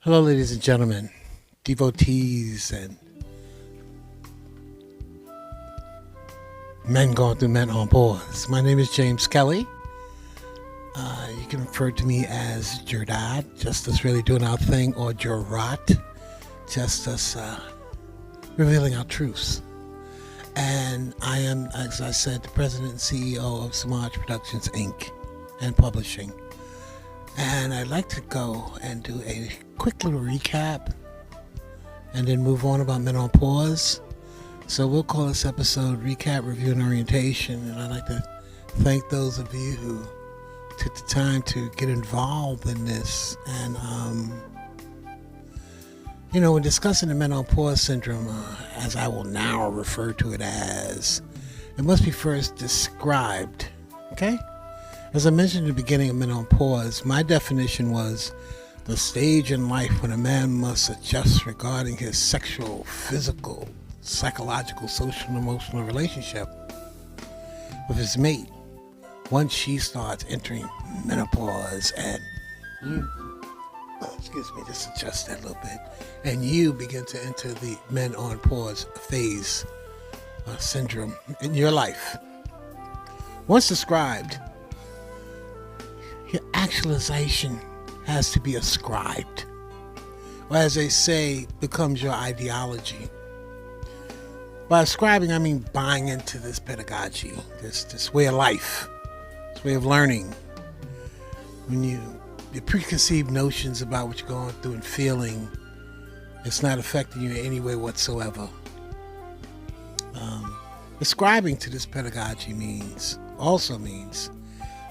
Hello, ladies and gentlemen, devotees, and men going through men on pause. My name is James Kelly. You can refer to me as Jerdad, just us really doing our thing, or Jurat, just us revealing our truths. And I am, as I said, the president and CEO of SEMAJ Productions Inc. and Publishing. And I'd like to go and do a quick little recap and then move on about men on pause. So we'll call this episode Recap, Review, and Orientation. And I'd like to thank those of you who took the time to get involved in this. And, when discussing the men on pause syndrome, as I will now refer to it as, it must be first described, okay? As I mentioned at the beginning of Men on Pause, my definition was the stage in life when a man must adjust regarding his sexual, physical, psychological, social, and emotional relationship with his mate once she starts entering menopause and you, just adjust that a little bit, and you begin to enter the Men on Pause phase syndrome in your life. Once described, your actualization has to be ascribed, or as they say, becomes your ideology. By ascribing, I mean buying into this pedagogy, this way of life, this way of learning. When your preconceived notions about what you're going through and feeling, it's not affecting you in any way whatsoever. Ascribing to this pedagogy also means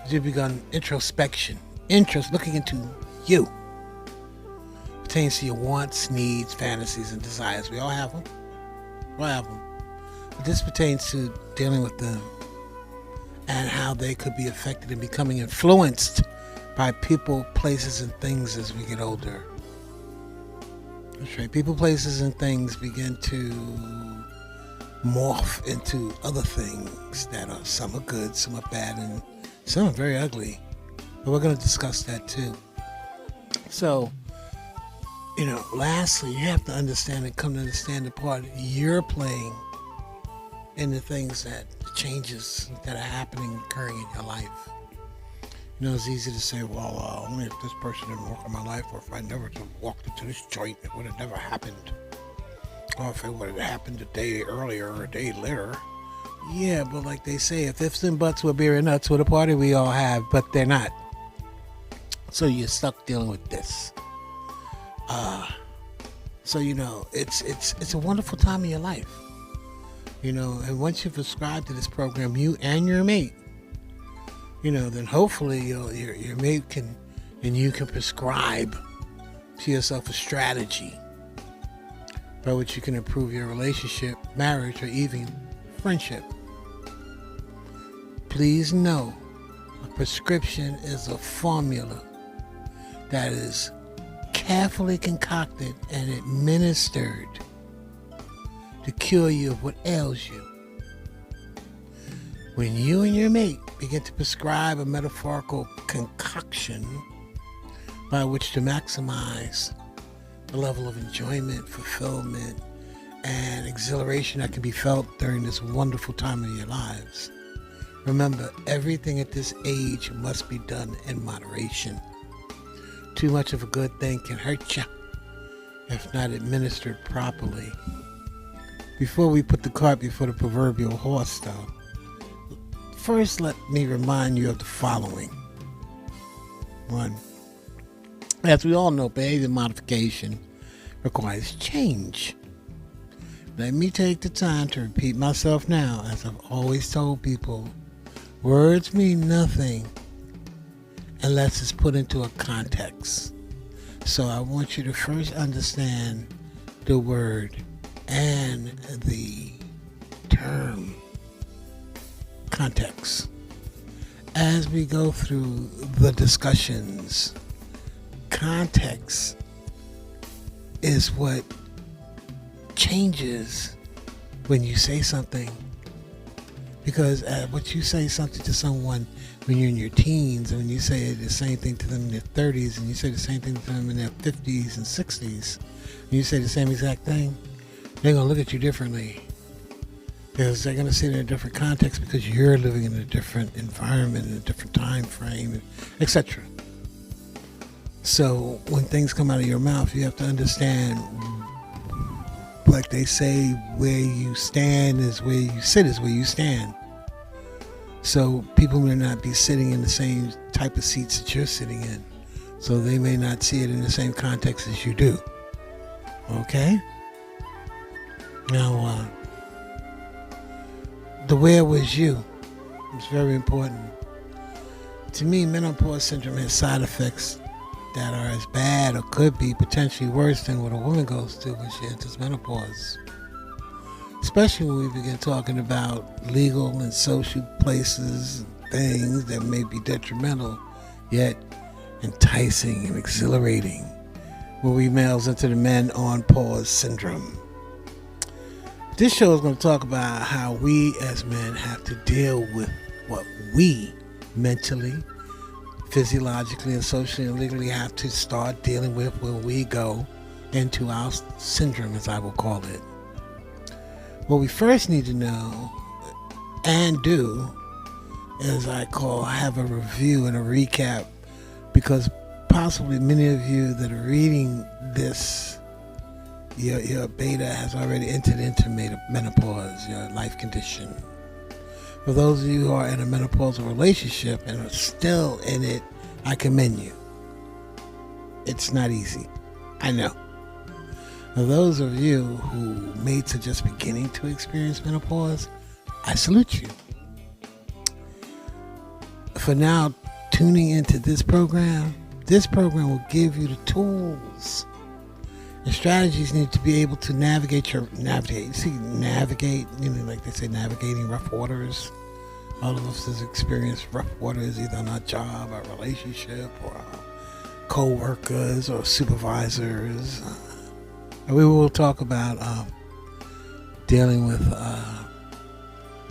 you've begun introspection, looking into you. Pertains to your wants, needs, fantasies, and desires. We all have them. But this pertains to dealing with them and how they could be affected and becoming influenced by people, places, and things as we get older. That's right. People, places, and things begin to morph into other things that are, some are good, some are bad, and some are very ugly, but we're going to discuss that too. So, lastly, you have to understand and come to understand the part you're playing in the things the changes that are happening, occurring in your life. It's easy to say, well, only if this person didn't walk in my life, or if I never walked into this joint, it would have never happened. Or if it would have happened a day earlier or a day later. Yeah, but like they say, if ifs and buts were beer and nuts, what a party we all have, but they're not. So you're stuck dealing with this. It's a wonderful time in your life. And once you've subscribed to this program, you and your mate, then hopefully your mate can, and you can prescribe to yourself a strategy by which you can improve your relationship, marriage, or even friendship. Please know, a prescription is a formula that is carefully concocted and administered to cure you of what ails you. When you and your mate begin to prescribe a metaphorical concoction by which to maximize the level of enjoyment, fulfillment, and exhilaration that can be felt during this wonderful time of your lives. Remember, everything at this age must be done in moderation. Too much of a good thing can hurt you if not administered properly. Before we put the cart before the proverbial horse, though, first let me remind you of the following. 1. As we all know, behavior modification requires change. Let me take the time to repeat myself now, as I've always told people, words mean nothing unless it's put into a context. So I want you to first understand the word and the term context. As we go through the discussions, context is what changes when you say something Because what you say something to someone when you're in your teens, and when you say the same thing to them in their 30s, and you say the same thing to them in their 50s and 60s, and you say the same exact thing, they're going to look at you differently. Because they're going to see it in a different context because you're living in a different environment, in a different time frame, etc. So when things come out of your mouth, you have to understand, like they say, where you stand is where you sit is where you stand. So people may not be sitting in the same type of seats that you're sitting in. So they may not see it in the same context as you do. Okay? Now, the where was you is very important. To me, menopause syndrome has side effects that are as bad or could be potentially worse than what a woman goes through when she enters menopause. Especially when we begin talking about legal and social places and things that may be detrimental, yet enticing and exhilarating, when we males enter the menopause syndrome. This show is going to talk about how we as men have to deal with what we mentally, physiologically, and socially and legally have to start dealing with when we go into our syndrome, as I will call it. What we first need to know and do is have a review and a recap, because possibly many of you that are reading this, your beta has already entered into menopause, your life condition. For those of you who are in a menopausal relationship and are still in it, I commend you. It's not easy. I know. For those of you who mates are just beginning to experience menopause, I salute you. For now, tuning into this program will give you the tools and strategies needed to be able to navigate. Navigate, like they say, navigating rough waters. All of us has experienced rough waters, either on our job, our relationship, or our co-workers or supervisors. We will talk about dealing with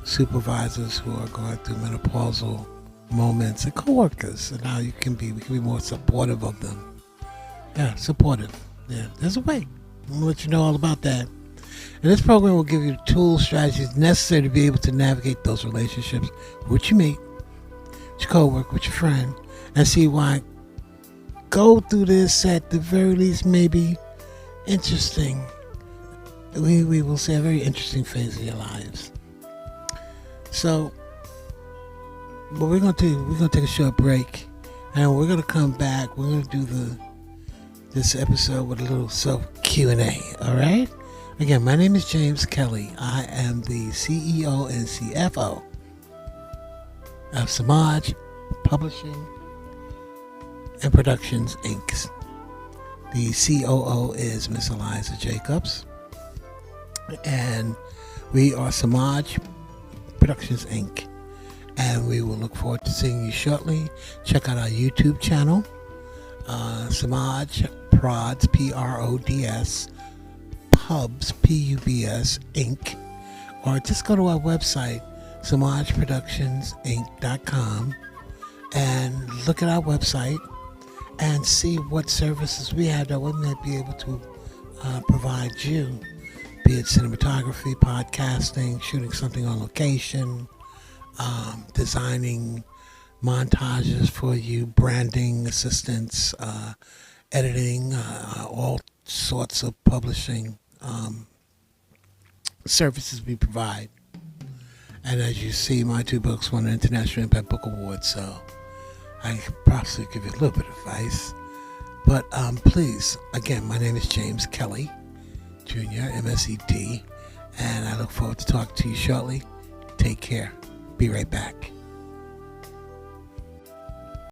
supervisors who are going through menopausal moments and co-workers, and how we can be more supportive of them. Yeah, supportive. Yeah, there's a way. I'm going to let you know all about that. And this program will give you the tools, strategies necessary to be able to navigate those relationships with your mate, with your co-worker, with your friend, and see why go through this at the very least maybe interesting. We will say a very interesting phase of your lives. So, what we're going to do, we're going to take a short break, and we're going to come back. We're going to do this episode with a little self Q&A, all right? Again, my name is James Kelly. I am the CEO and CFO of S.E.M.A.J Publishing and Productions Inc. The COO is Miss Eliza Jacobs, and we are S.E.M.A.J Productions Inc. And we will look forward to seeing you shortly. Check out our YouTube channel, S.E.M.A.J Prods, PRODS, Pubs, PUBS Inc. Or just go to our website, SEMAJProductionsInc.com, and look at our website and see what services we have that we might be able to provide you, be it cinematography, podcasting, shooting something on location, designing montages for you, branding assistance, editing, all sorts of publishing services we provide. And as you see, my two books won an International Impact Book Award, so I could possibly give you a little bit of advice. But please, again, my name is James Kelly Jr., MSED, and I look forward to talking to you shortly. Take care. Be right back.